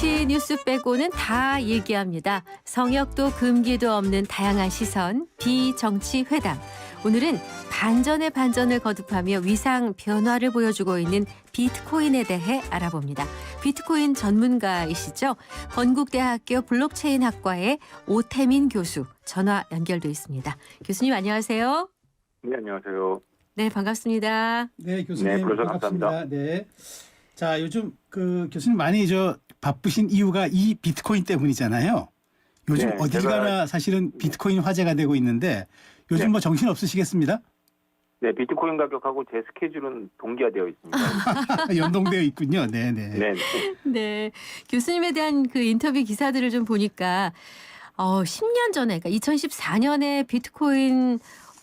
정치 뉴스 빼고는 다 얘기합니다. 성역도 금기도 없는 다양한 시선, 비정치 회담. 오늘은 반전의 반전을 거듭하며 위상 변화를 보여주고 있는 비트코인에 대해 알아봅니다. 비트코인 전문가이시죠? 건국대학교 블록체인 학과의 오태민 교수 전화 연결돼 있습니다. 교수님 안녕하세요. 네, 안녕하세요. 네, 반갑습니다. 네, 교수님 네, 불러서 반갑습니다. 감사합니다. 네. 자, 요즘 교수님 많이 바쁘신 이유가 이 비트코인 때문이잖아요. 요즘 네, 어딜 가나 사실은 비트코인 화제가 되고 있는데 요즘 네. 뭐 정신 없으시겠습니다? 네, 비트코인 가격하고 제 스케줄은 동기화되어 있습니다. 연동되어 있군요. 네, 네. 네, 네, 교수님에 대한 그 인터뷰 기사들을 좀 보니까 10년 전에, 그러니까 2014년에 비트코인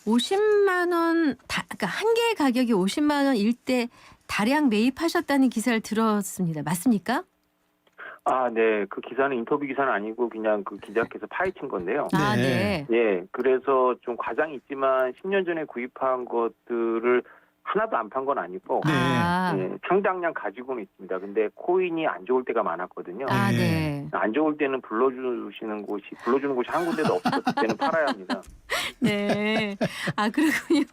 50만 원, 그러니까 한 개의 가격이 50만 원일 때 다량 매입하셨다는 기사를 들었습니다. 맞습니까? 아, 네, 그 기사는 인터뷰 기사는 아니고 그냥 그 기자께서 파헤친 건데요. 아, 네. 네. 예, 그래서 좀 과장이 있지만 10년 전에 구입한 것들을 하나도 안 판 건 아니고 네. 아, 예, 상당량 가지고는 있습니다. 근데 코인이 안 좋을 때가 많았거든요. 아, 네. 네. 안 좋을 때는 불러주는 곳이 한 군데도 없었을 때는 팔아야 합니다. 네. 아, 그렇군요.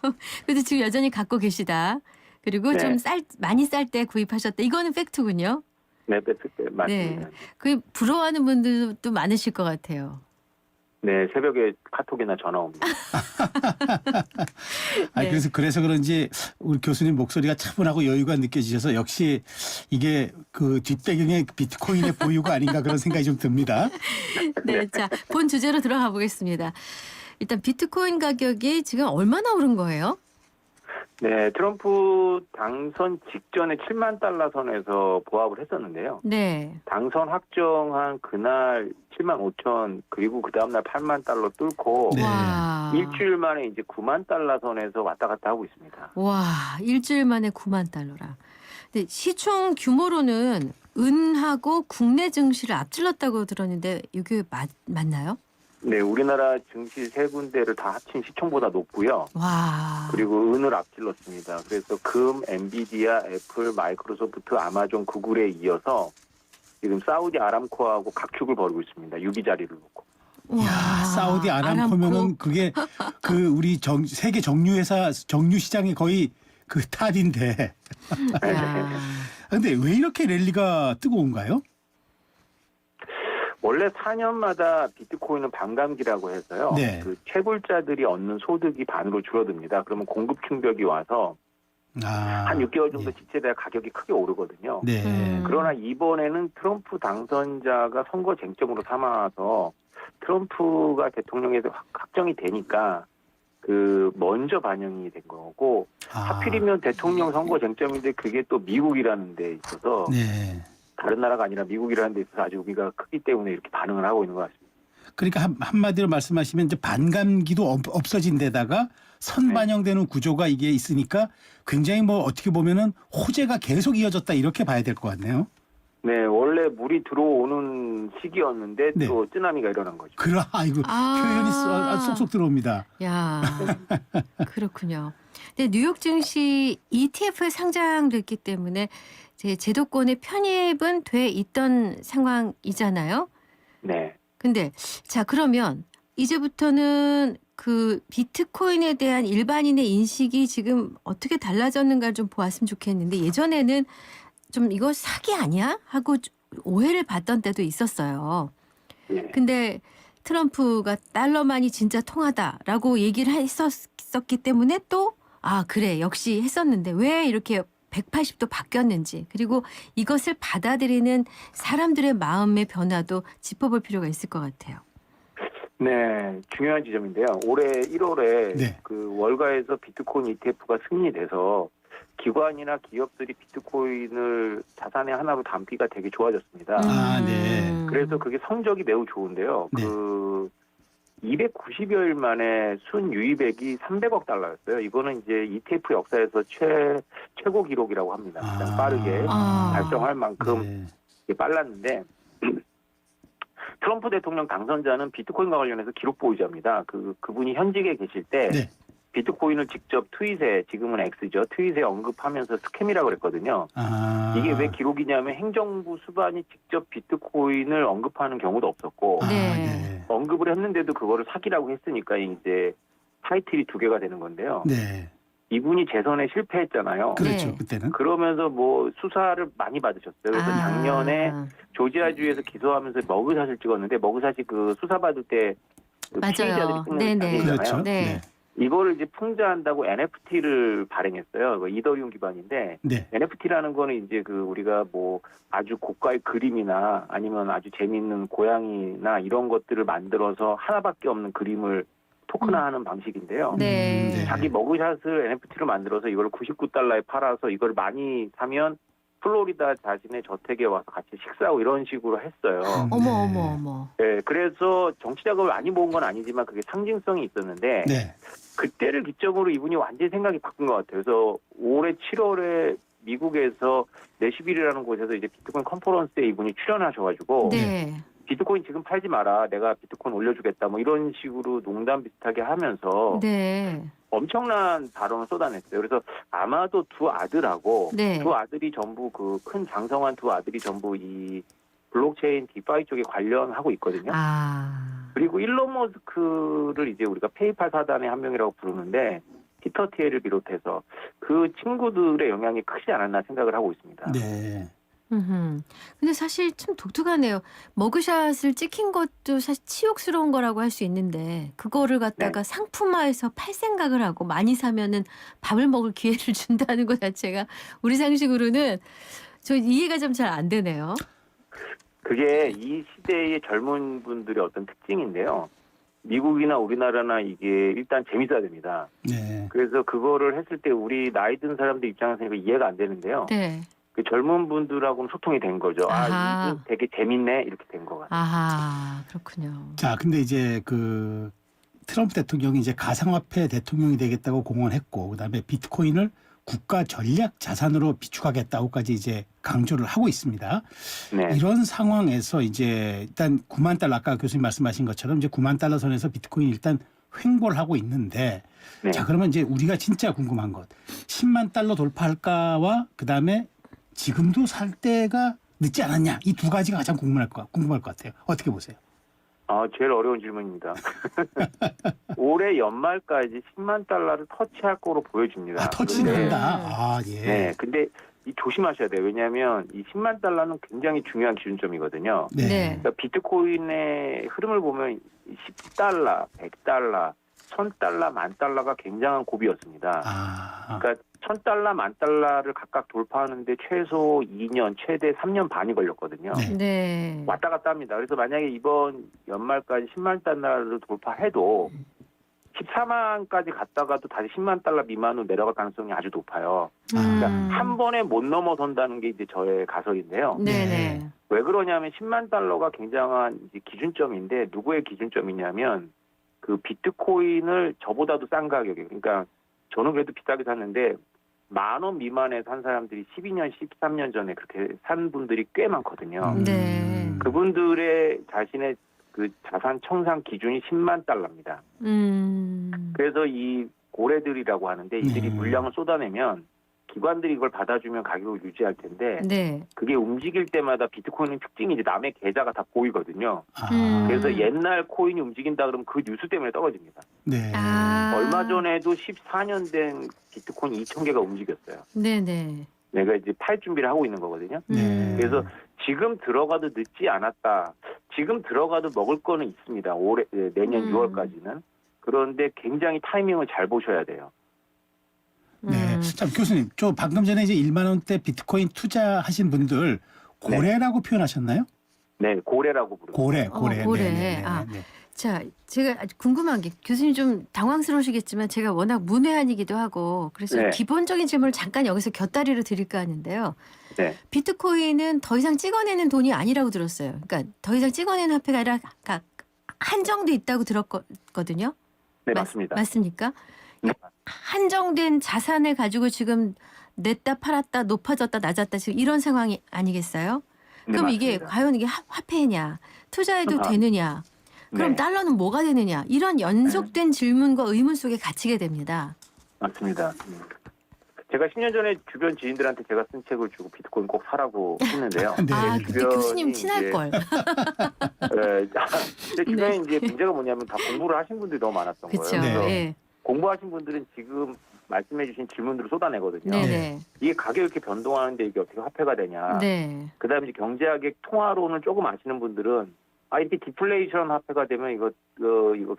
그래도 지금 여전히 갖고 계시다. 그리고 네. 좀 많이 쌀 때 구입하셨다. 이거는 팩트군요. 네, 뺐을 때 맞습니다. 그 부러워하는 분들도 많으실 것 같아요. 네, 새벽에 카톡이나 전화 옵니다. 아니, 네. 그래서 그런지 우리 교수님 목소리가 차분하고 여유가 느껴지셔서 역시 이게 그 뒷배경에 비트코인의 보유가 아닌가 그런 생각이 좀 듭니다. 네, 자, 본 주제로 들어가 보겠습니다. 일단 비트코인 가격이 지금 얼마나 오른 거예요? 네, 트럼프 당선 직전에 7만 달러 선에서 보합을 했었는데요. 네. 당선 확정한 그날 7만 5천 그리고 그 다음날 8만 달러 뚫고 네. 와. 일주일 만에 이제 9만 달러 선에서 왔다 갔다 하고 있습니다. 와, 일주일 만에 9만 달러라. 근데 시총 규모로는 은하고 국내 증시를 앞질렀다고 들었는데 이게 맞나요? 네, 우리나라 증시 세 군데를 다 합친 시총보다 높고요. 와. 그리고 은을 앞질렀습니다. 그래서 금, 엔비디아, 애플, 마이크로소프트, 아마존, 구글에 이어서 지금 사우디 아람코하고 각축을 벌이고 있습니다. 유기자리를 놓고. 와, 야, 사우디 아람코면은 그게 그 우리 세계 정유회사 정유 시장의 거의 그 탑인데. 야. 근데 왜 이렇게 랠리가 뜨거운가요? 원래 4년마다 비트코인은 반감기라고 해서요. 네. 그 채굴자들이 얻는 소득이 반으로 줄어듭니다. 그러면 공급 충격이 와서 한 6개월 정도 지체돼야 가격이 크게 오르거든요. 네. 그러나 이번에는 트럼프 당선자가 선거 쟁점으로 삼아서 트럼프가 대통령에서 확정이 되니까 그 먼저 반영이 된 거고 하필이면 대통령 선거 쟁점인데 그게 또 미국이라는 데 있어서 네. 다른 나라가 아니라 미국이라는 데 있어서 아주 우리가 크기 때문에 이렇게 반응을 하고 있는 것 같습니다. 그러니까 한마디로 말씀하시면 이제 반감기도 없어진 데다가 선반영되는 구조가 이게 있으니까 굉장히 뭐 어떻게 보면은 호재가 계속 이어졌다 이렇게 봐야 될 것 같네요. 네, 원래 물이 들어오는 시기였는데 네. 또 쓰나미가 일어난 거죠. 아이고 표현이 쏙쏙 들어옵니다. 야. 그렇군요. 근데 뉴욕 증시 ETF에 상장됐기 때문에 제도권의 편입은 돼 있던 상황이잖아요. 네. 근데 자, 그러면 이제부터는 그 비트코인에 대한 일반인의 인식이 지금 어떻게 달라졌는가 좀 보았으면 좋겠는데 예전에는 좀 이거 사기 아니야? 하고 오해를 받던 때도 있었어요. 네. 근데 트럼프가 달러만이 진짜 통하다라고 얘기를 했었기 때문에 또 그래 역시 했었는데 왜 이렇게 180도 바뀌었는지 그리고 이것을 받아들이는 사람들의 마음의 변화도 짚어볼 필요가 있을 것 같아요. 네, 중요한 지점인데요. 올해 1월에 네. 그 월가에서 비트코인 ETF가 승인돼서 기관이나 기업들이 비트코인을 자산의 하나로 담기가 되게 좋아졌습니다. 네. 그래서 그게 성적이 매우 좋은데요. 네. 그 290여일 만에 순유입액이 300억 달러였어요. 이거는 이제 ETF 역사에서 최고 기록이라고 합니다. 가장 빠르게 달성할 만큼 네. 빨랐는데 트럼프 대통령 당선자는 비트코인과 관련해서 기록 보유자입니다. 그분이 현직에 계실 때 네. 비트코인을 직접 트윗에 지금은 X죠. 트윗에 언급하면서 스캠이라고 그랬거든요. 아. 이게 왜 기록이냐면 행정부 수반이 직접 비트코인을 언급하는 경우도 없었고 아, 네. 언급을 했는데도 그거를 사기라고 했으니까 이제 타이틀이 2개가 되는 건데요. 네. 이분이 재선에 실패했잖아요. 그렇죠. 네. 그때는. 그러면서 뭐 수사를 많이 받으셨어요. 그래서 작년에 조지아주에서 기소하면서 머그샷을 찍었는데 머그샷이 그 수사받을 때그 맞아요. 피의자들이 찍는 네네. 사진이잖아요. 그렇죠. 네. 이거를 이제 풍자한다고 NFT를 발행했어요. 그 이더리움 기반인데 네. NFT라는 거는 이제 그 우리가 뭐 아주 고가의 그림이나 아니면 아주 재미있는 고양이나 이런 것들을 만들어서 하나밖에 없는 그림을 토큰화하는 방식인데요. 네. 네. 자기 머그샷을 NFT로 만들어서 이걸 99달러에 팔아서 이걸 많이 사면 플로리다 자신의 저택에 와서 같이 식사하고 이런 식으로 했어요. 어머 네. 어머 어머. 네, 그래서 정치 자금을 많이 모은 건 아니지만 그게 상징성이 있었는데 네. 그때를 기점으로 이분이 완전히 생각이 바뀐 것 같아요. 그래서 올해 7월에 미국에서 내시빌이라는 곳에서 이제 비트코인 컨퍼런스에 이분이 출연하셔가지고 네. 비트코인 지금 팔지 마라, 내가 비트코인 올려주겠다, 뭐 이런 식으로 농담 비슷하게 하면서 네. 엄청난 발언을 쏟아냈어요. 그래서 아마도 두 아들하고 네. 두 아들이 전부 그 큰 장성한 두 아들이 전부 이 블록체인 디파이 쪽에 관련하고 있거든요. 아. 그리고 일론 머스크를 이제 우리가 페이팔 사단의 한 명이라고 부르는데 피터 티엘을 비롯해서 그 친구들의 영향이 크지 않았나 생각을 하고 있습니다. 네. 근데 사실 좀 독특하네요. 머그샷을 찍힌 것도 사실 치욕스러운 거라고 할 수 있는데 그거를 갖다가 상품화해서 팔 생각을 하고 많이 사면은 밥을 먹을 기회를 준다는 것 자체가 우리 상식으로는 저 이해가 좀 잘 안 되네요. 그게 이 시대의 젊은 분들의 어떤 특징인데요. 미국이나 우리나라나 이게 일단 재밌어야 됩니다. 네. 그래서 그거를 했을 때 우리 나이 든 사람들 입장에서 이해가 안 되는데요. 네. 그 젊은 분들하고는 소통이 된 거죠. 아하. 이분 되게 재밌네 이렇게 된 것 같아요. 아하, 그렇군요. 자, 근데 이제 그 트럼프 대통령이 이제 가상화폐 대통령이 되겠다고 공언했고, 그다음에 비트코인을 국가 전략 자산으로 비축하겠다고까지 이제 강조를 하고 있습니다. 네. 이런 상황에서 이제 일단 9만 달러, 아까 교수님 말씀하신 것처럼 이제 9만 달러 선에서 비트코인이 일단 횡보를 하고 있는데, 네. 자, 그러면 이제 우리가 진짜 궁금한 것, 10만 달러 돌파할까와 그다음에 지금도 살 때가 늦지 않았냐, 이 두 가지가 가장 궁금할 것 같아요. 어떻게 보세요? 제일 어려운 질문입니다. 올해 연말까지 10만 달러를 터치할 거로 보여집니다. 아, 터치는 그런데 한다. 아, 예. 네, 근데 이 조심하셔야 돼요. 왜냐하면 이 10만 달러는 굉장히 중요한 기준점이거든요. 네. 네. 그러니까 비트코인의 흐름을 보면 10달러, 100달러, 1000달러, 10,000달러가 굉장한 고비였습니다. 아, 그러니까 1000달러, 10,000달러를 각각 돌파하는데 최소 2년, 최대 3년 반이 걸렸거든요. 네. 네. 왔다 갔다 합니다. 그래서 만약에 이번 연말까지 10만 달러를 돌파해도 14만까지 갔다가도 다시 10만 달러 미만으로 내려갈 가능성이 아주 높아요. 그러니까 한 번에 못 넘어선다는 게 이제 저의 가설인데요. 네네. 왜 그러냐면 10만 달러가 굉장한 이제 기준점인데 누구의 기준점이냐면 그 비트코인을 저보다도 싼 가격에, 그러니까 저는 그래도 비싸게 샀는데 10,000원 미만에 산 사람들이 12년, 13년 전에 그렇게 산 분들이 꽤 많거든요. 네. 그분들의 자신의 그 자산 청산 기준이 10만 달러입니다. 그래서 이 고래들이라고 하는데 이들이 물량을 쏟아내면 기관들이 이걸 받아주면 가격을 유지할 텐데 네. 그게 움직일 때마다 비트코인의 특징이 이제 남의 계좌가 다 보이거든요. 아, 그래서 옛날 코인이 움직인다 그러면 그 뉴스 때문에 떨어집니다. 네. 아. 얼마 전에도 14년 된 비트코인 2,000개가 움직였어요. 네네. 내가 이제 팔 준비를 하고 있는 거거든요. 네. 그래서 지금 들어가도 늦지 않았다. 지금 들어가도 먹을 거는 있습니다. 올해 내년 6월까지는. 그런데 굉장히 타이밍을 잘 보셔야 돼요. 네. 참 교수님, 저 방금 전에 이제 1만 원대 비트코인 투자하신 분들 고래라고 표현하셨나요? 네, 고래라고 부릅니다. 고래. 고래. 네. 아. 자, 제가 아주 궁금한 게 교수님 좀 당황스러우시겠지만 제가 워낙 문외한이기도 하고 그래서 네. 기본적인 질문을 잠깐 여기서 곁다리로 드릴까 하는데요. 네. 비트코인은 더 이상 찍어내는 돈이 아니라고 들었어요. 그러니까 더 이상 찍어내는 화폐가 아니라 한정돼 있다고 들었거든요. 네, 맞습니다. 맞습니까? 네. 한정된 자산을 가지고 지금 냈다 팔았다 높아졌다 낮았다 지금 이런 상황이 아니겠어요? 네, 그럼 이게 맞습니다. 과연 이게 화폐냐 투자해도 아. 되느냐 그럼 네. 달러는 뭐가 되느냐? 이런 연속된 질문과 의문 속에 갇히게 됩니다. 맞습니다. 제가 10년 전에 주변 지인들한테 제가 쓴 책을 주고 비트코인 꼭 사라고 했는데요. 네. 아, 그때 교수님 주변이 친할 이제 걸. 제 주변에 이제 문제가 뭐냐면 다 공부를 하신 분들이 너무 많았던 그렇죠. 거예요. 그래서 예. 공부하신 공부하신 분들은 지금 말씀해주신 질문들을 쏟아내거든요. 네네. 이게 가격이 이렇게 변동하는데 이게 어떻게 화폐가 되냐. 네. 그다음에 이제 경제학의 통화론을 조금 아시는 분들은 이렇게 디플레이션 화폐가 되면 이거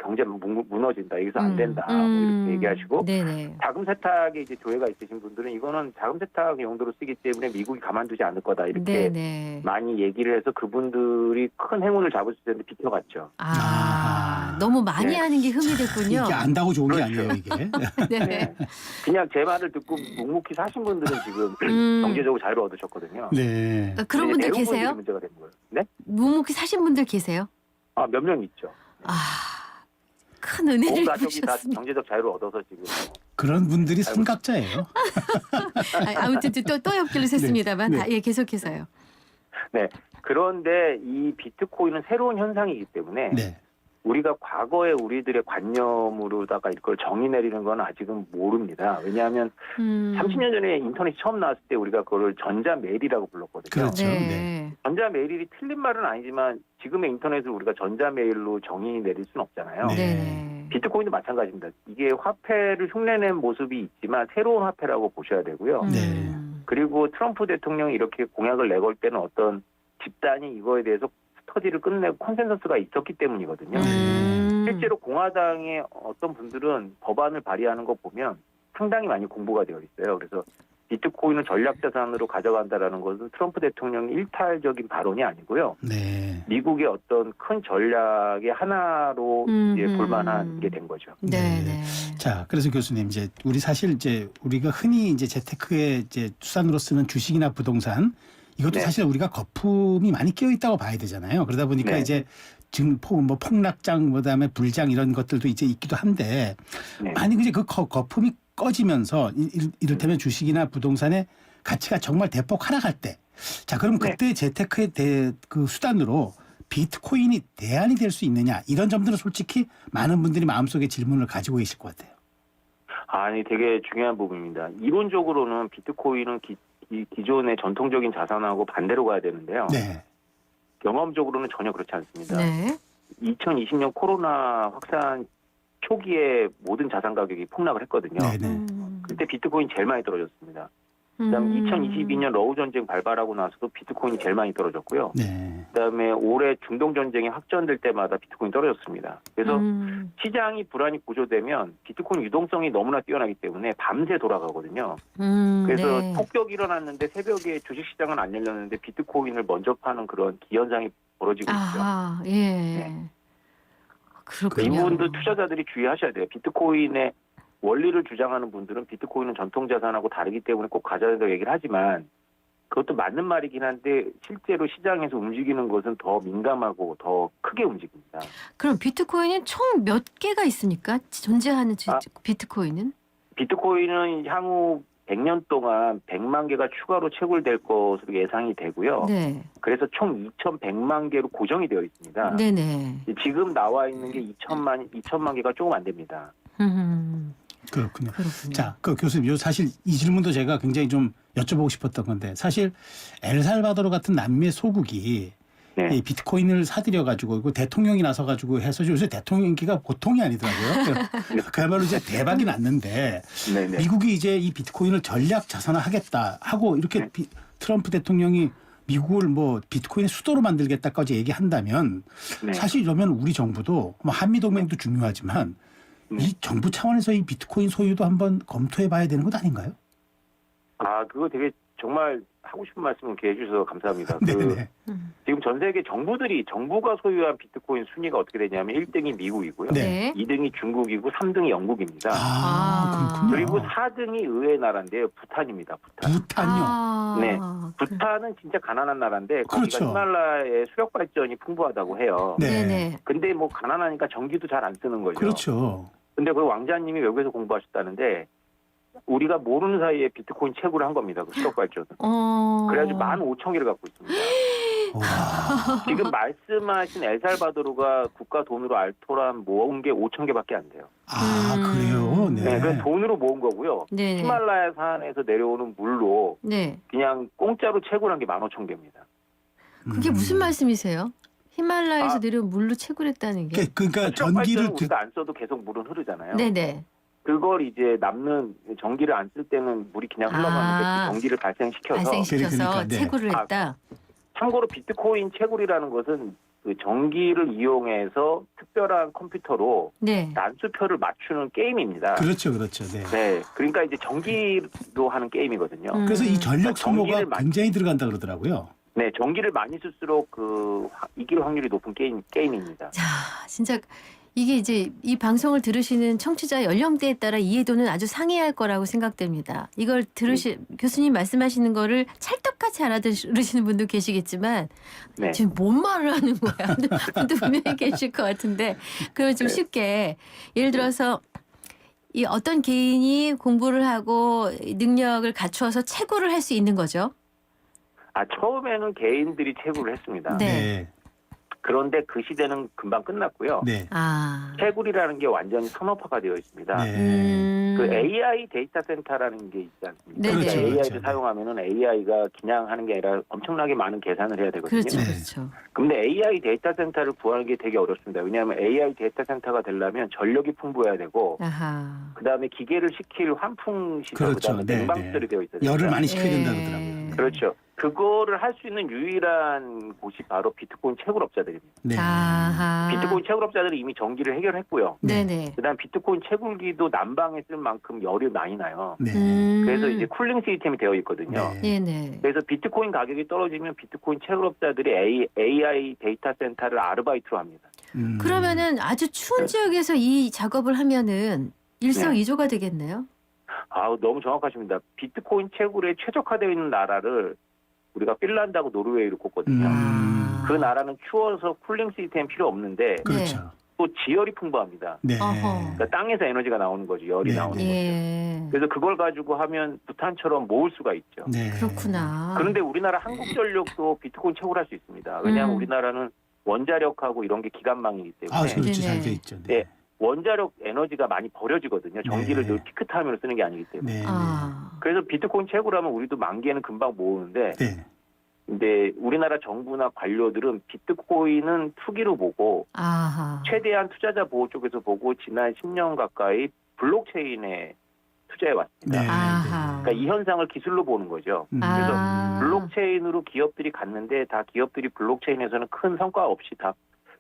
경제 무너진다. 여기서 안 된다. 뭐 이렇게 얘기하시고 네네. 자금 세탁에 이제 조회가 있으신 분들은 이거는 자금 세탁 용도로 쓰기 때문에 미국이 가만두지 않을 거다. 이렇게 네네. 많이 얘기를 해서 그분들이 큰 행운을 잡을 수 있는데 비켜갔죠. 아하. 너무 많이 네. 하는 게 흠이 됐군요. 이게 안다고 좋은 게 그렇죠. 아니에요, 이게. 네. 네. 그냥 제 말을 듣고 묵묵히 사신 분들은 지금 경제적으로 자유를 얻으셨거든요. 네. 그런 분들 대부분 분들이 계세요? 문제가 되는 거예요. 네? 묵묵히 사신 분들 계세요? 몇 명 있죠. 큰 온 은혜를 가족이 다 보셨습니다. 경제적 자유를 얻어서 지금 그런 분들이 선각자예요. 아무튼 또 옆길로 샜습니다만 네. 예, 계속해서요. 네. 그런데 이 비트코인은 새로운 현상이기 때문에 네. 우리가 과거에 우리들의 관념으로다가 이걸 정의 내리는 건 아직은 모릅니다. 왜냐하면 30년 전에 인터넷이 처음 나왔을 때 우리가 그걸 전자메일이라고 불렀거든요. 그렇죠. 네. 전자메일이 틀린 말은 아니지만 지금의 인터넷을 우리가 전자메일로 정의 내릴 수는 없잖아요. 네. 네. 비트코인도 마찬가지입니다. 이게 화폐를 흉내낸 모습이 있지만 새로운 화폐라고 보셔야 되고요. 네. 그리고 트럼프 대통령이 이렇게 공약을 내걸 때는 어떤 집단이 이거에 대해서 스터디를 끝내고 컨센서스가 있었기 때문이거든요. 실제로 공화당의 어떤 분들은 법안을 발의하는 거 보면 상당히 많이 공부가 되어 있어요. 그래서 비트코인을 전략자산으로 가져간다라는 것은 트럼프 대통령의 일탈적인 발언이 아니고요. 네. 미국의 어떤 큰 전략의 하나로 이제 볼만한 게 된 거죠. 네. 네. 자, 그래서 교수님 이제 우리 사실 이제 우리가 흔히 이제 재테크의 이제 수단으로 쓰는 주식이나 부동산 이것도 네. 사실 우리가 거품이 많이 끼어 있다고 봐야 되잖아요. 그러다 보니까 네. 이제 지금 폭락장 그다음에 불장 이런 것들도 이제 있기도 한데 네. 만약 이제 그 거품이 꺼지면서 이를테면 주식이나 부동산의 가치가 정말 대폭 하락할 때, 자 그럼 네. 그때 재테크의 그 수단으로 비트코인이 대안이 될 수 있느냐 이런 점들은 솔직히 많은 분들이 마음속에 질문을 가지고 계실 것 같아요. 아니 되게 중요한 부분입니다. 이론적으로는 비트코인은 기존의 전통적인 자산하고 반대로 가야 되는데요. 네. 경험적으로는 전혀 그렇지 않습니다. 네. 2020년 코로나 확산 초기에 모든 자산 가격이 폭락을 했거든요. 네네. 그때 비트코인 제일 많이 떨어졌습니다. 그다음 2022년 러우 전쟁 발발하고 나서도 비트코인이 제일 많이 떨어졌고요. 네. 그다음에 올해 중동 전쟁이 확전될 때마다 비트코인 떨어졌습니다. 그래서 시장이 불안이 고조되면 비트코인 유동성이 너무나 뛰어나기 때문에 밤새 돌아가거든요. 그래서 네. 폭격이 일어났는데 새벽에 주식시장은 안 열렸는데 비트코인을 먼저 파는 그런 기현상이 벌어지고 있죠. 아하, 예. 네. 이 그렇군요. 부분도 투자자들이 주의하셔야 돼요. 비트코인의 원리를 주장하는 분들은 비트코인은 전통자산하고 다르기 때문에 꼭 가져야 된다고 얘기를 하지만 그것도 맞는 말이긴 한데 실제로 시장에서 움직이는 것은 더 민감하고 더 크게 움직입니다. 그럼 비트코인은 총 몇 개가 있습니까? 존재하는 비트코인은? 비트코인은 향후 100년 동안 100만 개가 추가로 채굴될 것으로 예상이 되고요. 네. 그래서 총 2,100만 개로 고정이 되어 있습니다. 네네. 지금 나와 있는 게 2천만 개가 조금 안 됩니다. 그렇군요. 그렇군요. 자, 그 교수님, 요 사실 이 질문도 제가 굉장히 좀 여쭤보고 싶었던 건데 사실 엘살바도르 같은 남미의 소국이 네. 이 비트코인을 사들여 가지고 그 대통령이 나서 가지고 해서 요새 대통령 인기가 보통이 아니더라고요. 그야말로 이제 대박이 났는데 네네. 미국이 이제 이 비트코인을 전략 자산화하겠다 하고 이렇게 네. 트럼프 대통령이 미국을 뭐 비트코인의 수도로 만들겠다까지 얘기한다면 네. 사실 이러면 우리 정부도 뭐 한미 동맹도 중요하지만 이 정부 차원에서 이 비트코인 소유도 한번 검토해 봐야 되는 것 아닌가요? 그거 되게 정말 하고 싶은 말씀 이렇게 해주셔서 감사합니다. 네네. 지금 전 세계 정부가 소유한 비트코인 순위가 어떻게 되냐면 1등이 미국이고요. 네. 2등이 중국이고 3등이 영국입니다. 그렇군요. 그리고 4등이 의외의 나라인데요. 부탄입니다. 부탄. 부탄요. 네. 부탄은 진짜 가난한 나라인데 거기가 그렇죠. 히말라야의 수력 발전이 풍부하다고 해요. 네. 네네. 근데 뭐 가난하니까 전기도 잘 안 쓰는 거죠. 그렇죠. 근데 그 왕자님이 외국에서 공부하셨다는데 우리가 모르는 사이에 비트코인 채굴을 한 겁니다. 그 수력 발전은. 그래가지고 15,000개를 갖고 있습니다. 와. 지금 말씀하신 엘살바도르가 국가 돈으로 알토란 모은 게 5천 개밖에 안 돼요. 아, 그래요? 네. 네, 그래서 돈으로 모은 거고요. 네. 히말라야 산에서 내려오는 물로 네. 그냥 공짜로 채굴한 게 15,000개입니다. 그게 무슨 말씀이세요? 히말라야에서 아. 내려온 물로 채굴했다는 게. 그러니까 전기를 전기를 우리가 안 써도 계속 물은 흐르잖아요. 네네. 그걸 이제 남는 전기를 안 쓸 때는 물이 그냥 흘러가는데 아. 그 전기를 발생시켜서 발생시켜서 그러니까, 네. 채굴을 아, 했다. 참고로 비트코인 채굴이라는 것은 그 전기를 이용해서 특별한 컴퓨터로 네. 난수표를 맞추는 게임입니다. 그렇죠, 그렇죠. 네. 네, 그러니까 이제 전기로 하는 게임이거든요. 음. 그래서 이 전력 소모가 전기를 많이- 굉장히 들어간다 그러더라고요. 네, 전기를 많이 쓸수록 이길 확률이 높은 게임입니다. 자, 진짜 이게 이제 이 방송을 들으시는 청취자 연령대에 따라 이해도는 아주 상이할 거라고 생각됩니다. 이걸 교수님 말씀하시는 거를 찰떡같이 알아들으시는 분도 계시겠지만 네. 지금 뭔 말을 하는 거야 하는 분도 분명히 계실 것 같은데 그걸 좀 쉽게 예를 들어서 이 어떤 개인이 공부를 하고 능력을 갖추어서 채굴을 할 수 있는 거죠. 처음에는 개인들이 채굴을 했습니다. 네. 그런데 그 시대는 금방 끝났고요. 네. 아. 채굴이라는 게 완전히 산업화가 되어 있습니다. 네. 그 AI 데이터 센터라는 게 있지 않습니까? 네네. 그러니까 그렇죠, AI를 그렇죠. 사용하면은 AI가 그냥 하는 게 아니라 엄청나게 많은 계산을 해야 되거든요. 그렇죠, 네. 그렇죠. 근데 AI 데이터 센터를 구하는 게 되게 어렵습니다. 왜냐하면 AI 데이터 센터가 되려면 전력이 풍부해야 되고 아하. 그다음에 기계를 시킬 환풍 시설, 그렇죠. 그다음에 네, 냉방시설이 네. 되어 있어요. 열을 많이 식혀야 된다 예. 그러더라고요. 그렇죠. 그거를 할 수 있는 유일한 곳이 바로 비트코인 채굴업자들입니다. 네. 아하. 비트코인 채굴업자들이 이미 전기를 해결했고요. 네네. 그다음 비트코인 채굴기도 난방에 쓸 만큼 열이 많이 나요. 네. 그래서 이제 쿨링 시스템이 되어 있거든요. 네. 네네. 그래서 비트코인 가격이 떨어지면 비트코인 채굴업자들이 AI 데이터 센터를 아르바이트로 합니다. 그러면은 아주 추운 지역에서 이 작업을 하면은 일석이조가 되겠네요. 너무 정확하십니다. 비트코인 채굴에 최적화되어 있는 나라를 우리가 핀란드하고 노르웨이로 꼽거든요. 아. 그 나라는 추워서 쿨링 시스템 필요 없는데 그렇죠. 또 지열이 풍부합니다. 네. 어허. 그러니까 땅에서 에너지가 나오는 거죠. 열이 네, 나오는 네. 거죠. 예. 그래서 그걸 가지고 하면 부탄처럼 모을 수가 있죠. 네. 그렇구나. 그런데 우리나라 한국전력도 비트코인 채굴할 수 있습니다. 왜냐하면 우리나라는 원자력하고 이런 게 기관망이기 때문에 그렇죠. 네네. 잘 돼 있죠. 네. 네. 원자력 에너지가 많이 버려지거든요. 전기를 네. 늘 피크타임으로 쓰는 게 아니기 때문에. 네. 아. 그래서 비트코인 채굴하면 우리도 만기에는 금방 모으는데 네. 근데 우리나라 정부나 관료들은 비트코인은 투기로 보고 아하. 최대한 투자자 보호 쪽에서 보고 지난 10년 가까이 블록체인에 투자해 왔습니다. 네. 아하. 그러니까 이 현상을 기술로 보는 거죠. 그래서 아. 블록체인으로 기업들이 갔는데 다 기업들이 블록체인에서는 큰 성과 없이 다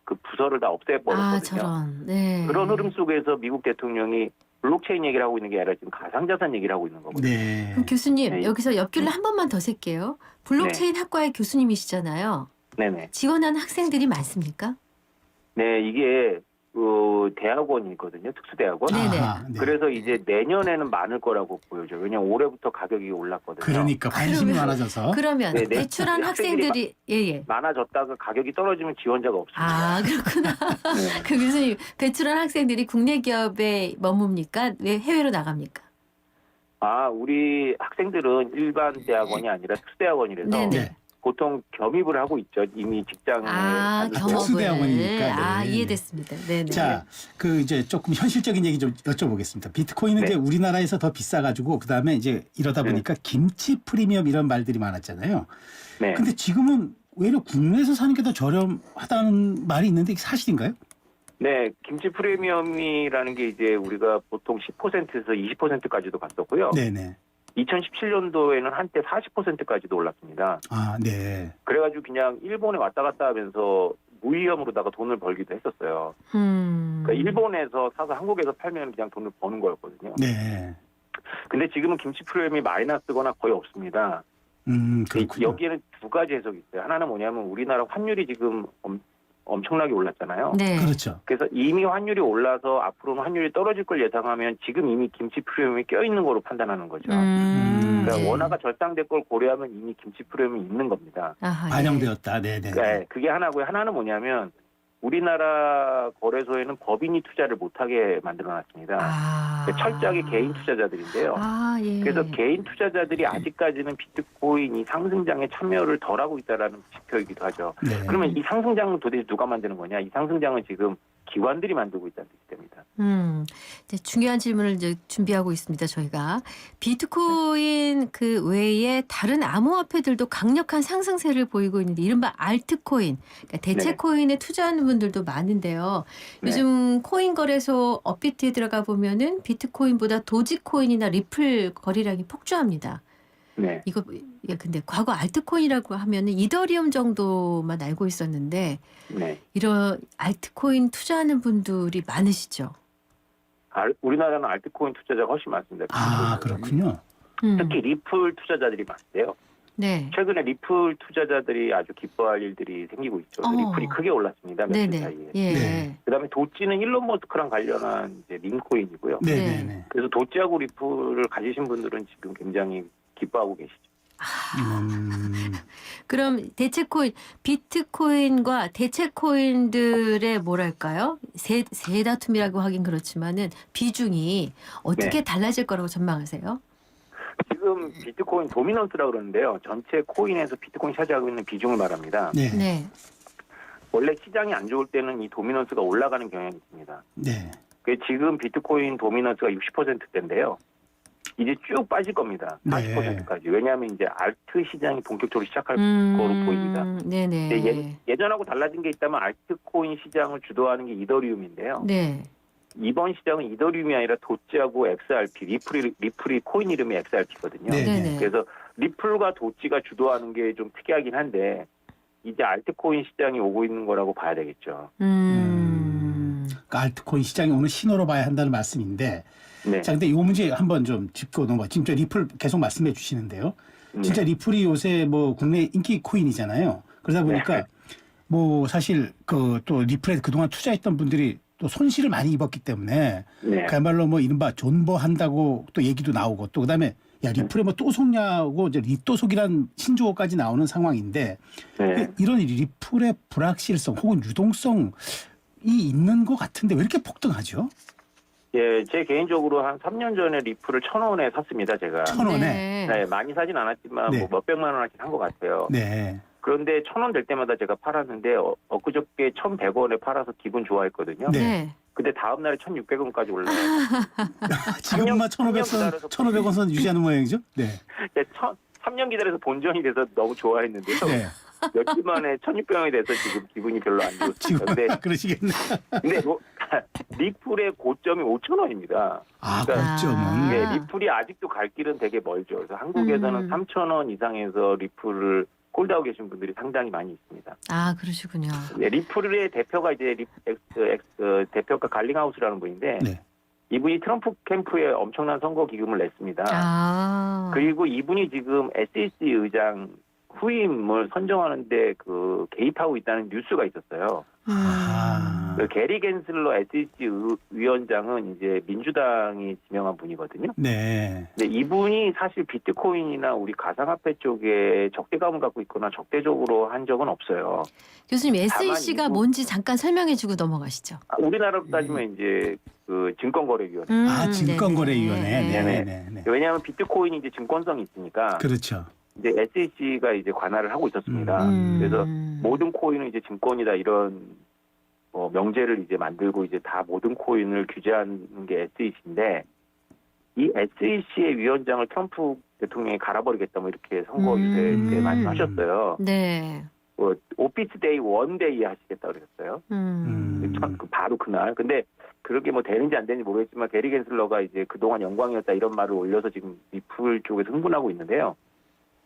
그 부서를 다 없애버렸거든요. 아, 저런. 네. 그런 흐름 속에서 미국 대통령이 블록체인 얘기를 하고 있는 게 아니라 지금 가상자산 얘기를 하고 있는 거거든요. 네. 그럼 교수님 네. 여기서 옆길로 한 번만 더 셀게요. 블록체인 학과의 교수님이시잖아요. 네네. 지원하는 학생들이 많습니까? 네, 이게 대학원이거든요. 특수대학원. 네네. 아하, 네. 그래서 이제 내년에는 많을 거라고 보여져요. 왜냐면 올해부터 가격이 올랐거든요. 그러니까 관심이 그러면- 많아져서. 그러면 네, 네. 배출한 학생들이 예예. 많아졌다가 가격이 떨어지면 지원자가 없습니다. 아 그렇구나. 네. 그 교수님 배출한 학생들이 국내 기업에 머뭅니까? 왜 해외로 나갑니까? 우리 학생들은 일반 대학원이 아니라 특수대학원이라서 네네. 네. 보통 겸입을 하고 있죠. 이미 직장에 아 다니고. 경험을. 특수대학원이니까, 아 네. 이해됐습니다. 네네. 자, 그 이제 조금 현실적인 얘기 좀 여쭤보겠습니다. 비트코인은 네. 이제 우리나라에서 더 비싸가지고 그 다음에 이제 이러다 보니까 김치 프리미엄 이런 말들이 많았잖아요. 네. 근데 지금은 오히려 국내에서 사는 게 더 저렴하다는 말이 있는데 이게 사실인가요? 네, 김치 프리미엄이라는 게 이제 우리가 보통 10%에서 20%까지도 갔었고요. 네네. 2017년도에는 한때 40%까지도 올랐습니다. 아, 네. 그래가지고 그냥 일본에 왔다 갔다 하면서 무위험으로다가 돈을 벌기도 했었어요. 그러니까 일본에서 사서 한국에서 팔면 그냥 돈을 버는 거였거든요. 네. 근데 지금은 김치 프리미엄이 마이너스거나 거의 없습니다. 그렇군요. 여기에는 두 가지 해석이 있어요. 하나는 뭐냐면 우리나라 환율이 지금 엄청나게 올랐잖아요. 네. 그렇죠. 그래서 이미 환율이 올라서 앞으로는 환율이 떨어질 걸 예상하면 지금 이미 김치 프리미엄이 껴있는 거로 판단하는 거죠. 그러니까 예. 원화가 절상될 걸 고려하면 이미 김치 프리미엄이 있는 겁니다. 아하, 예. 반영되었다. 네네. 네, 그게 하나고요. 하나는 뭐냐면 우리나라 거래소에는 법인이 투자를 못하게 만들어놨습니다. 아. 철저하게 개인 투자자들인데요. 아, 예. 그래서 개인 투자자들이 아직까지는 비트코인이 상승장에 참여를 덜하고 있다라는 지표이기도 하죠. 네. 그러면 이 상승장은 도대체 누가 만드는 거냐? 이 상승장은 지금 기관들이 만들고 있다는 뜻이 됩니다. 이제 중요한 질문을 이제 준비하고 있습니다. 저희가 비트코인 그 외에 다른 암호화폐들도 강력한 상승세를 보이고 있는데 이른바 알트코인, 그러니까 대체 네. 코인에 투자하는 분들도 많은데요. 네. 요즘 코인 거래소 업비트에 들어가 보면은 비트코인보다 도지코인이나 리플 거래량이 폭주합니다. 네. 이거 근데 과거 알트코인이라고 하면은 이더리움 정도만 알고 있었는데 네. 이런 알트코인 투자하는 분들이 많으시죠. 우리나라는 알트코인 투자자가 훨씬 많습니다. 아, 그렇군요. 특히 리플 투자자들이 많은데요. 네. 최근에 리플 투자자들이 아주 기뻐할 일들이 생기고 있죠. 리플이 크게 올랐습니다. 며칠 네네. 사이에. 예. 네. 그다음에 도찌는 일론 머스크랑 관련한 이제 밈코인이고요. 네, 네. 네, 네. 그래서 도찌하고 리플을 가지신 분들은 지금 굉장히 기뻐하고 계시죠. 그럼 대체 코인, 비트코인과 대체 코인들의 뭐랄까요? 세 다툼이라고 하긴 그렇지만은 비중이 어떻게 네. 달라질 거라고 전망하세요? 지금 비트코인 도미넌스라고 그러는데요. 전체 코인에서 비트코인 차지하고 있는 비중을 말합니다. 네. 네. 원래 시장이 안 좋을 때는 이 도미넌스가 올라가는 경향이 있습니다. 네. 지금 비트코인 도미넌스가 60%대인데요. 이제 쭉 빠질 겁니다. 네. 40%까지. 왜냐하면 이제 알트 시장이 본격적으로 시작할 거로 보입니다. 네네. 근데 예전하고 달라진 게 있다면 알트코인 시장을 주도하는 게 이더리움인데요. 네. 이번 시장은 이더리움이 아니라 도찌하고 XRP, 리플이 코인 이름이 XRP거든요. 네. 네네. 그래서 리플과 도찌가 주도하는 게 좀 특이하긴 한데 이제 알트코인 시장이 오고 있는 거라고 봐야 되겠죠. 그러니까 알트코인 시장이 오늘 신호로 봐야 한다는 말씀인데, 네. 자, 근데 이 문제 한번 좀 짚고 넘어가. 진짜 리플 계속 말씀해 주시는데요. 진짜 리플이 요새 뭐 국내 인기 코인이잖아요. 그러다 보니까 네. 뭐 사실 그 또 리플에 그동안 투자했던 분들이 또 손실을 많이 입었기 때문에 네. 그야말로 뭐 이른바 존버한다고 또 얘기도 나오고 또 그다음에 야 리플에 뭐 또 속냐고 이제 리또속이란 신조어까지 나오는 상황인데 네. 이런 리플의 불확실성 혹은 유동성이 있는 것 같은데 왜 이렇게 폭등하죠? 예, 제 개인적으로 한 3년 전에 리플을 1,000원에 샀습니다, 제가. 1,000원에. 네. 네, 많이 사진 않았지만 네. 뭐 몇백만 원어치 산 것 같아요. 네. 그런데 1,000원 될 때마다 제가 팔았는데 엊그저께 1,100원에 팔아서 기분 좋아했거든요. 네. 네. 근데 다음 날에 1,600원까지 올라요. 지금만 3년 1,500원 선 유지하는 모양이죠? 네. 3년 기다려서 본전이 돼서 너무 좋아했는데요. 네. 며칠 만에 1,600원이 돼서 지금 기분이 별로 안 좋습니다. 지금 근데, 그러시겠네. 근데 리플의 고점이 5,000원입니다. 아, 그러니까 고점은. 네, 리플이 아직도 갈 길은 되게 멀죠. 그래서 한국에서는 3,000원 이상에서 리플을 홀드하고 계신 분들이 상당히 많이 있습니다. 아, 그러시군요. 네, 리플의 대표가 이제 대표가 갈링하우스라는 분인데 네. 이분이 트럼프 캠프에 엄청난 선거 기금을 냈습니다. 아. 그리고 이분이 지금 SEC 의장 후임을 선정하는데 그 개입하고 있다는 뉴스가 있었어요. 아. 그 게리 겐슬러 SEC 위원장은 이제 민주당이 지명한 분이거든요. 네. 근데 이분이 사실 비트코인이나 우리 가상화폐 쪽에 적대감을 갖고 있거나 적대적으로 한 적은 없어요. 교수님, SEC가 다만 뭔지 잠깐 설명해주고 넘어가시죠. 우리나라로 따지면 이제 그 증권거래위원회. 아, 증권거래위원회. 네네. 네, 네, 네. 왜냐하면 비트코인이 이제 증권성이 있으니까 그렇죠. 이제 SEC가 이제 관할을 하고 있었습니다. 그래서 모든 코인은 이제 증권이다 이런 명제를 이제 만들고 이제 다 모든 코인을 규제하는 게 SEC인데 이 SEC의 위원장을 트럼프 대통령이 갈아버리겠다 뭐 이렇게 선거 유세 때 말씀하셨어요. 네. 오피스 데이 원데이 하시겠다 그러셨어요. 바로 그날. 근데 그렇게 뭐 되는지 안 되는지 모르겠지만 게리 겐슬러가 이제 그동안 영광이었다 이런 말을 올려서 지금 리플 쪽에서 흥분하고 있는데요.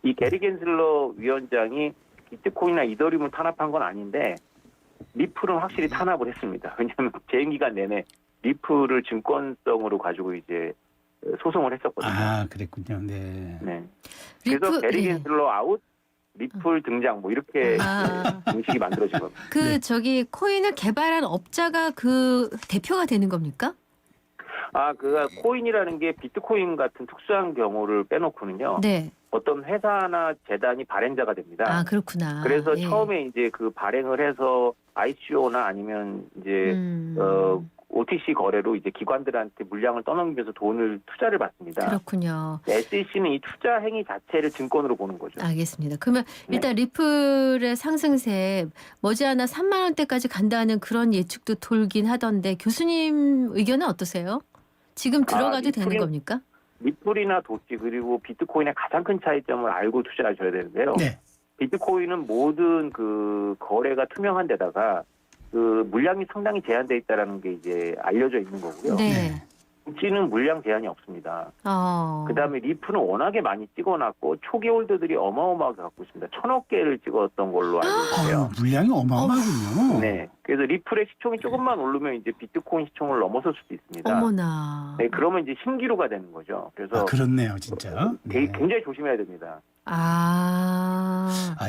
이 게리 겐슬러 위원장이 비트코인이나 이더리움을 탄압한 건 아닌데 리플은 확실히 탄압을 했습니다. 왜냐하면 재임 기간 내내 리플을 증권성으로 가지고 이제 소송을 했었거든요. 아, 그랬군요. 네. 네. 그래서 게리 겐슬러 아웃, 리플 등장 뭐 이렇게 공식이 만들어진 겁니다. 그 저기 코인을 개발한 업자가 그 대표가 되는 겁니까? 그 코인이라는 게 비트코인 같은 특수한 경우를 빼놓고는요. 네. 어떤 회사나 재단이 발행자가 됩니다. 아, 그렇구나. 그래서 예. 처음에 이제 그 발행을 해서 ICO나 아니면 이제 OTC 거래로 이제 기관들한테 물량을 떠넘기면서 돈을 투자를 받습니다. 그렇군요. SEC는 이 투자 행위 자체를 증권으로 보는 거죠. 알겠습니다. 그러면 일단 리플의 상승세 머지않아 3만 원대까지 간다는 그런 예측도 돌긴 하던데 교수님 의견은 어떠세요? 지금 들어가도 되는 겁니까? 리플이나 도치 그리고 비트코인의 가장 큰 차이점을 알고 투자하셔야 되는데요. 네. 비트코인은 모든 그 거래가 투명한 데다가 그 물량이 상당히 제한돼 있다라는 게 이제 알려져 있는 거고요. 네. 도치는 물량 제한이 없습니다. 어. 그다음에 리플은 워낙에 많이 찍어놨고 초기 홀더들이 어마어마하게 갖고 있습니다. 1,000억 개를 찍었던 걸로 알고 있어요. 물량이 어마어마하군요. 네. 그래서 리플의 시총이 조금만 오르면 이제 비트코인 시총을 넘어설 수도 있습니다. 어머나. 네, 그러면 이제 신기루가 되는 거죠. 그래서 그렇네요, 진짜. 네. 굉장히 조심해야 됩니다.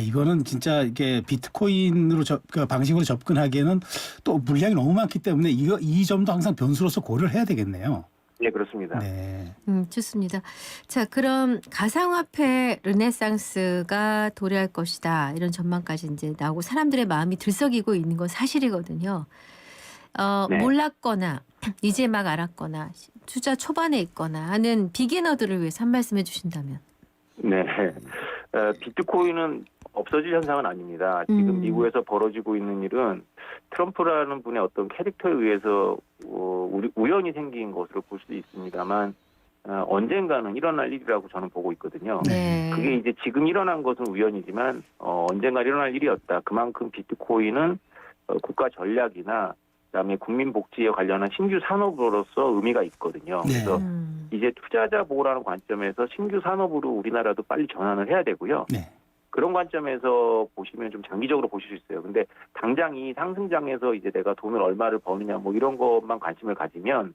이거는 진짜 이게 비트코인으로 그 방식으로 접근하기에는 또 물량이 너무 많기 때문에 이 점도 항상 변수로서 고려를 해야 되겠네요. 네, 그렇습니다. 네. 좋습니다. 자, 그럼 가상화폐 르네상스가 도래할 것이다. 이런 전망까지 이제 나오고 사람들의 마음이 들썩이고 있는 건 사실이거든요. 네. 몰랐거나 이제 막 알았거나 투자 초반에 있거나 하는 비기너들을 위해서 한 말씀 해주신다면. 네. 비트코인은 없어질 현상은 아닙니다. 지금 미국에서 벌어지고 있는 일은 트럼프라는 분의 어떤 캐릭터에 의해서 우연히 생긴 것으로 볼 수도 있습니다만 언젠가는 일어날 일이라고 저는 보고 있거든요. 네. 그게 이제 지금 일어난 것은 우연이지만 언젠가 일어날 일이었다. 그만큼 비트코인은 국가 전략이나 그다음에 국민 복지에 관련한 신규 산업으로서 의미가 있거든요. 네. 그래서 이제 투자자 보호라는 관점에서 신규 산업으로 우리나라도 빨리 전환을 해야 되고요. 네. 그런 관점에서 보시면 좀 장기적으로 보실 수 있어요. 근데 당장 이 상승장에서 이제 내가 돈을 얼마를 버느냐 뭐 이런 것만 관심을 가지면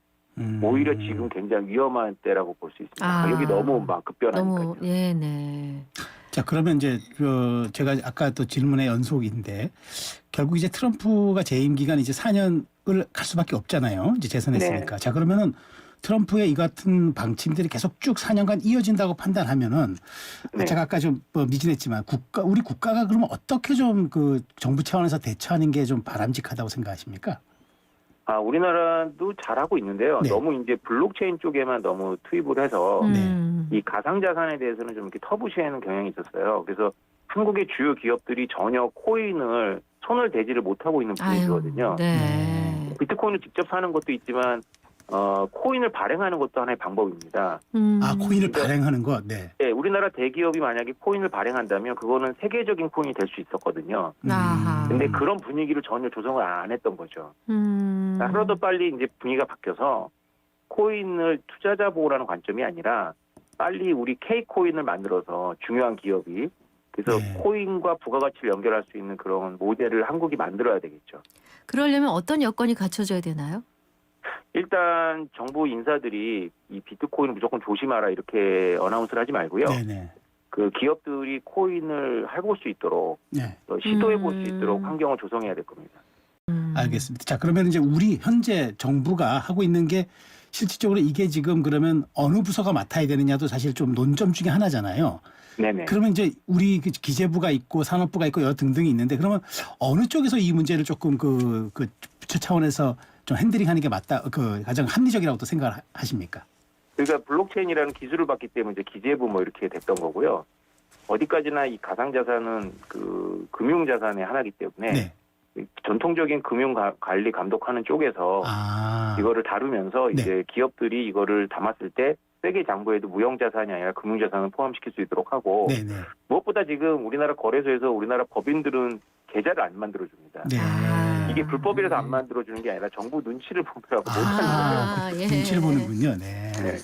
오히려 지금 굉장히 위험한 때라고 볼 수 있습니다. 가격이 너무 막 급변하니까요. 네. 자, 그러면 이제 제가 아까 또 질문의 연속인데 결국 이제 트럼프가 재임 기간 이제 4년을 갈 수밖에 없잖아요. 이제 재선했으니까. 네. 자, 그러면은 트럼프의 이 같은 방침들이 계속 쭉 4년간 이어진다고 판단하면은 네. 제가 아까 좀 미진했지만 우리 국가가 그러면 어떻게 좀 그 정부 차원에서 대처하는 게 좀 바람직하다고 생각하십니까? 우리나라도 잘하고 있는데요. 네. 너무 이제 블록체인 쪽에만 너무 투입을 해서 이 가상자산에 대해서는 좀 이렇게 터부시하는 경향이 있었어요. 그래서 한국의 주요 기업들이 전혀 코인을 손을 대지를 못하고 있는 분위기거든요. 네. 비트코인을 직접 사는 것도 있지만 코인을 발행하는 것도 하나의 방법입니다. 코인을 발행하는 것. 네. 네, 우리나라 대기업이 만약에 코인을 발행한다면 그거는 세계적인 코인이 될 수 있었거든요. 근데 그런 분위기를 전혀 조성을 안 했던 거죠. 하루도 빨리 이제 분위기가 바뀌어서 코인을 투자자 보호라는 관점이 아니라 빨리 우리 K코인을 만들어서 중요한 기업이 그래서 네. 코인과 부가가치를 연결할 수 있는 그런 모델을 한국이 만들어야 되겠죠. 그러려면 어떤 여건이 갖춰져야 되나요? 일단 정부 인사들이 이 비트코인을 무조건 조심하라 이렇게 어나운스를 하지 말고요. 네네. 그 기업들이 코인을 해볼 수 있도록 네. 시도해 볼 수 있도록 환경을 조성해야 될 겁니다. 알겠습니다. 자, 그러면 이제 우리 현재 정부가 하고 있는 게 실질적으로 이게 지금 그러면 어느 부서가 맡아야 되느냐도 사실 좀 논점 중에 하나잖아요. 네네. 그러면 이제 우리 기재부가 있고 산업부가 있고 여러 등등이 있는데 그러면 어느 쪽에서 이 문제를 조금 그 부처 차원에서 좀 핸들링하는 게 맞다, 가장 합리적이라고 또 생각을 하십니까? 그러니까 블록체인이라는 기술을 받기 때문에 이제 기재부 뭐 이렇게 됐던 거고요. 어디까지나 이 가상자산은 그 금융자산의 하나이기 때문에 네. 전통적인 금융 관리 감독하는 쪽에서 이거를 다루면서 네. 이제 기업들이 이거를 담았을 때 세계 장부에도 무형자산이 아니라 금융자산을 포함시킬 수 있도록 하고 네네. 무엇보다 지금 우리나라 거래소에서 우리나라 법인들은 계좌를 안 만들어줍니다. 네. 이게 불법이라서 안 만들어주는 게 아니라 정부 눈치를 보느라고 못하는 거예요. 예. 눈치를 보는군요. 네. 네.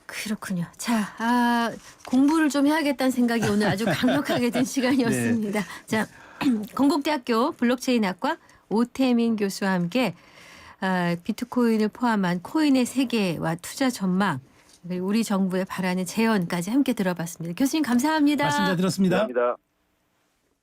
그렇군요. 자, 공부를 좀 해야겠다는 생각이 오늘 아주 강력하게 든 시간이었습니다. 자, 건국대학교 블록체인학과 오태민 교수와 함께 비트코인을 포함한 코인의 세계와 투자 전망, 그리고 우리 정부에 바라는 재언까지 함께 들어봤습니다. 교수님 감사합니다. 말씀 잘 들었습니다. 감사합니다.